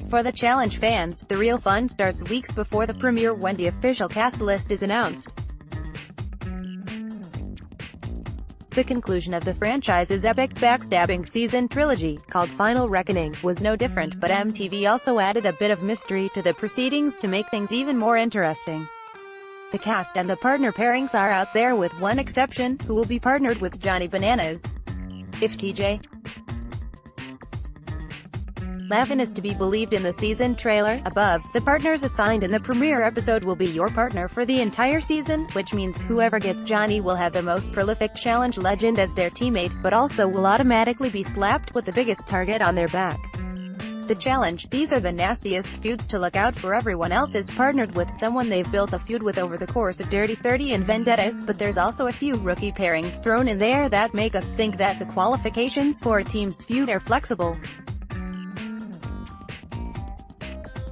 For the challenge fans, the real fun starts weeks before the premiere when the official cast list is announced. The conclusion of the franchise's epic backstabbing season trilogy, called Final Reckoning, was no different, but MTV also added a bit of mystery to the proceedings to make things even more interesting. The cast and the partner pairings are out there with one exception, who will be partnered with Johnny Bananas. If TJ Lavin is to be believed in the season trailer above, the partners assigned in the premiere episode will be your partner for the entire season, which means whoever gets Johnny will have the most prolific challenge legend as their teammate, but also will automatically be slapped with the biggest target on their back. The challenge: these are the nastiest feuds to look out for. Everyone else is partnered with someone they've built a feud with over the course of Dirty 30 and Vendettas, but there's also a few rookie pairings thrown in there that make us think that the qualifications for a team's feud are flexible.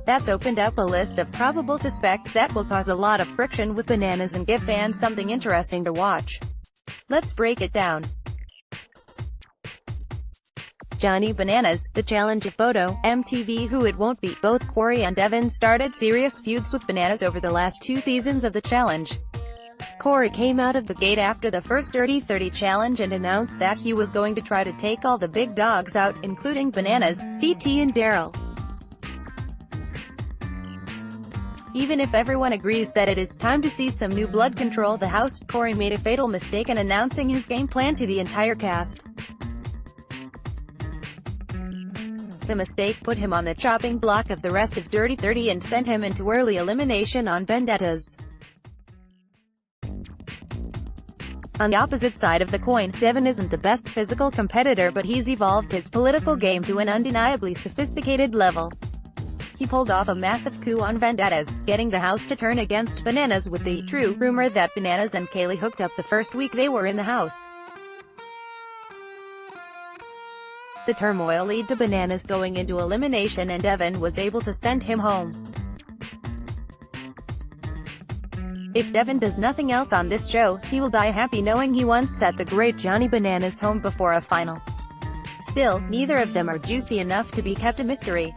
That's opened up a list of probable suspects that will cause a lot of friction with Bananas and give fans something interesting to watch. Let's break it down. Johnny Bananas, the challenge photo, MTV. Who it won't be. Both Corey and Devin started serious feuds with Bananas over the last 2 seasons of the challenge. Corey came out of the gate after the first Dirty 30 challenge and announced that he was going to try to take all the big dogs out, including Bananas, CT and Daryl. Even if everyone agrees that it is time to see some new blood control the house, Corey made a fatal mistake in announcing his game plan to the entire cast. The mistake put him on the chopping block of the rest of Dirty 30 and sent him into early elimination on Vendettas. On the opposite side of the coin, Devin isn't the best physical competitor, but he's evolved his political game to an undeniably sophisticated level. He pulled off a massive coup on Vendettas, getting the house to turn against Bananas with the true rumor that Bananas and Kaylee hooked up the first week they were in the house. The turmoil led to Bananas going into elimination and Devin was able to send him home. If Devin does nothing else on this show, he will die happy knowing he once sent the great Johnny Bananas home before a final. Still, neither of them are juicy enough to be kept a mystery.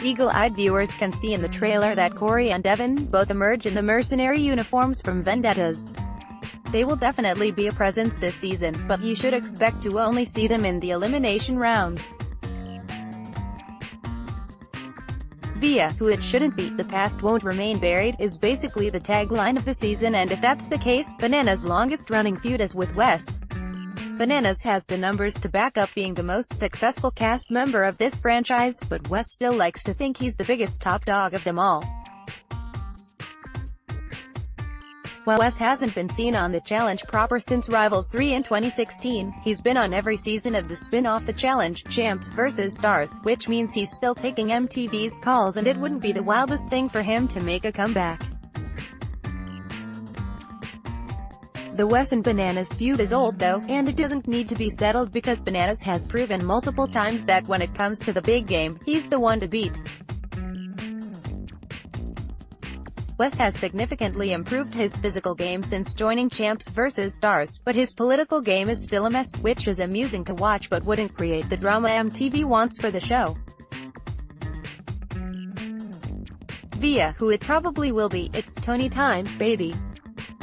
Eagle-eyed viewers can see in the trailer that Corey and Devin both emerge in the mercenary uniforms from Vendettas. They will definitely be a presence this season, but you should expect to only see them in the elimination rounds. Via, who it shouldn't be, the past won't remain buried, is basically the tagline of the season, and if that's the case, Bananas' longest-running feud is with Wes. Bananas has the numbers to back up being the most successful cast member of this franchise, but Wes still likes to think he's the biggest top dog of them all. While Wes hasn't been seen on the challenge proper since Rivals 3 in 2016, he's been on every season of the spin-off The Challenge, Champs vs. Stars, which means he's still taking MTV's calls, and it wouldn't be the wildest thing for him to make a comeback. The Wes and Bananas feud is old though, and it doesn't need to be settled because Bananas has proven multiple times that when it comes to the big game, he's the one to beat. Wes has significantly improved his physical game since joining Champs vs. Stars, but his political game is still a mess, which is amusing to watch but wouldn't create the drama MTV wants for the show. Via, who it probably will be, it's Tony time, baby.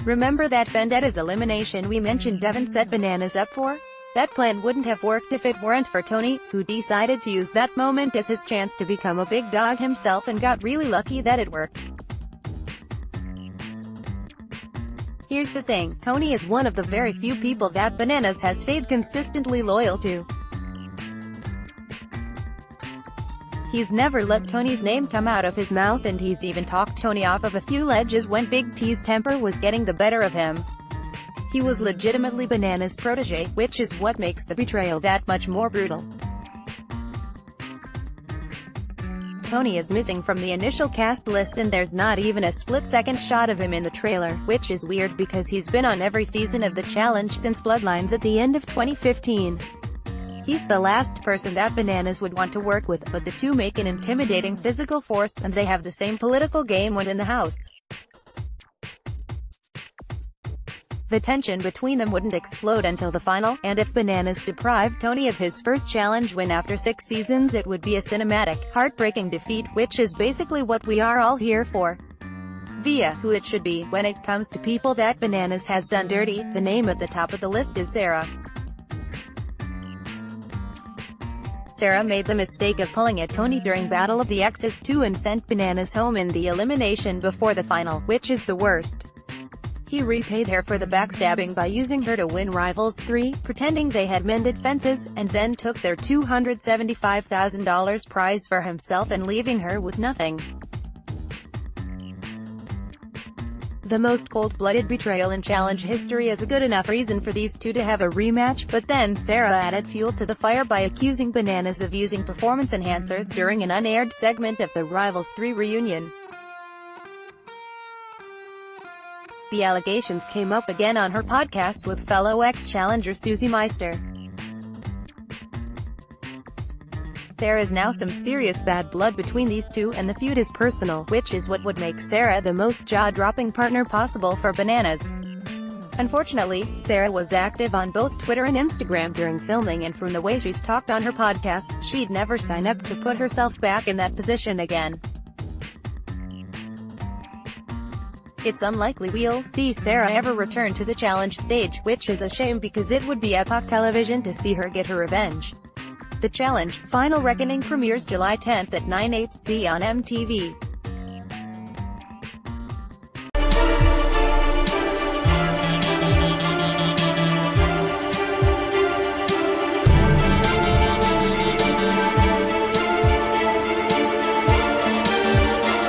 Remember that Vendettas elimination we mentioned Devin set Bananas up for? That plan wouldn't have worked if it weren't for Tony, who decided to use that moment as his chance to become a big dog himself and got really lucky that it worked. Here's the thing, Tony is one of the very few people that Bananas has stayed consistently loyal to. He's never let Tony's name come out of his mouth, and he's even talked Tony off of a few ledges when Big T's temper was getting the better of him. He was legitimately Bananas' protege, which is what makes the betrayal that much more brutal. Tony is missing from the initial cast list, and there's not even a split-second shot of him in the trailer, which is weird because he's been on every season of the challenge since Bloodlines at the end of 2015. He's the last person that Bananas would want to work with, but the two make an intimidating physical force, and they have the same political game when in the house. The tension between them wouldn't explode until the final, and if Bananas deprived Tony of his first challenge win after 6 seasons, it would be a cinematic, heartbreaking defeat, which is basically what we are all here for. Via who it should be. When it comes to people that Bananas has done dirty, the name at the top of the list is Sarah. Sarah made the mistake of pulling at Tony during Battle of the Exes 2 and sent Bananas home in the elimination before the final, which is the worst. He repaid her for the backstabbing by using her to win Rivals 3, pretending they had mended fences, and then took their $275,000 prize for himself and leaving her with nothing. The most cold-blooded betrayal in challenge history is a good enough reason for these two to have a rematch, but then Sarah added fuel to the fire by accusing Bananas of using performance enhancers during an unaired segment of the Rivals 3 reunion. The allegations came up again on her podcast with fellow ex-challenger Susie Meister. There is now some serious bad blood between these two, and the feud is personal, which is what would make Sarah the most jaw-dropping partner possible for Bananas. Unfortunately, Sarah was active on both Twitter and Instagram during filming, and from the way she's talked on her podcast, she'd never sign up to put herself back in that position again. It's unlikely we'll see Sarah ever return to the challenge stage, which is a shame because it would be epoch television to see her get her revenge. The Challenge Final Reckoning premieres July 10 at 9/8 on MTV.